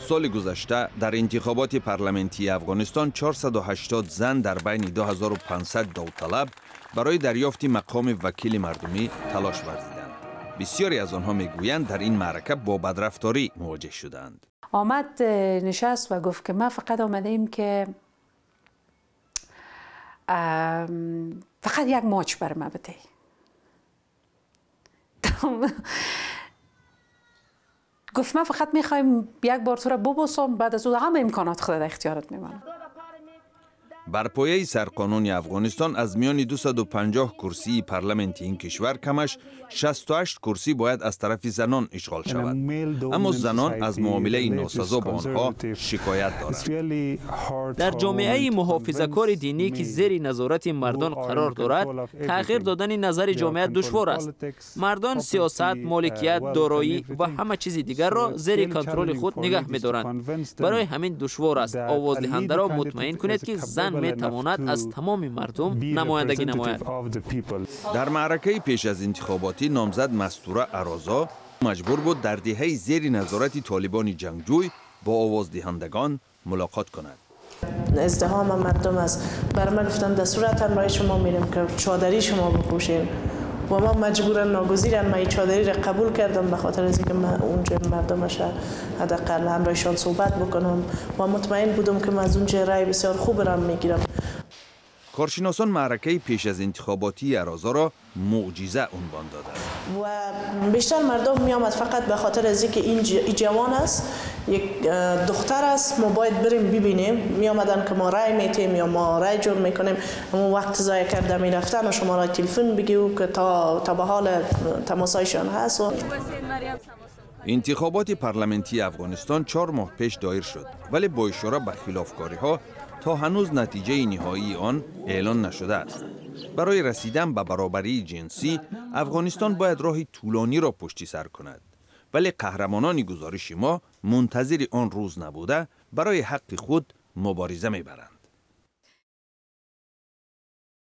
سال گذشته در انتخابات پارلمانی افغانستان 480 زن در بین 2500 داوطلب برای دریافت مقام وکیل مردمی تلاش ورزیدند. بسیاری از آنها میگویند در این معرکه با بدرفتاری مواجه شدند. آمد نشست و گفت که ما فقط آمده ایم که فقط یک ماچ بر ما بده. گفت ما فقط میخوایم یک بار تو را ببوسم، بعد از اون همه امکانات خود در اختیارت میمانم. بر پایه سرقانون افغانستان از میان 250 کرسی پارلمانتی این کشور کمش 68 کرسی باید از طرف زنان اشغال شود. اما زنان از معامله ناسزا با آنها شکایت دارند. در جامعه محافظه‌کار دینی که زیر نظارت مردان قرار دارد، تغییر دادن نظر جامعه دشوار است. مردان سیاست، مالکیت، دارایی و همه چیز دیگر را زیر کنترل خود نگه می‌دارند. برای همین دشوار است آوازدهنده را مطمئن کنید که زن میتواند از تمام مردم نمایندگی نماید. در معرکه پیش از انتخاباتی نامزد مستوره ارازا مجبور بود در دهه زیر نظارت طالبان جنگجوی با آوازدهندگان ملاقات کند. ازدحام مردم است. بر ما گفتن در صورت برای شما میریم که چادری شما بپوشین و ما مجبورا ناگزیرن ما این چادری را قبول کردم به خاطر از اینکه من اونجا مردمش حداقل همراهشان صحبت بکنم و مطمئن بودم که من از اونجا رای بسیار خوب را میگیرم. کارشناسان معرکه پیش از انتخاباتی ارازا را معجزه عنوان دادند. و بیشتر مردم می آمد فقط به خاطر از اینکه این جوان است، یک دختر است، ما باید بریم ببینیم. می آمدن که ما رای میتیم یا ما رای جور میکنیم. اما وقت ضایع کرده می رفتن و شما را تلفن بگیو که تا به حال تماسایشان هست. انتخابات پارلمانی افغانستان 4 ماه پیش دایر شد، ولی با اشاره به خلافکاری ها تا هنوز نتیجه نهایی آن اعلان نشده است. برای رسیدن به برابری جنسی افغانستان باید راه طولانی را پشت سر کند، ولی قهرمانان گزارش ما منتظر آن روز نبوده برای حق خود مبارزه میبرند.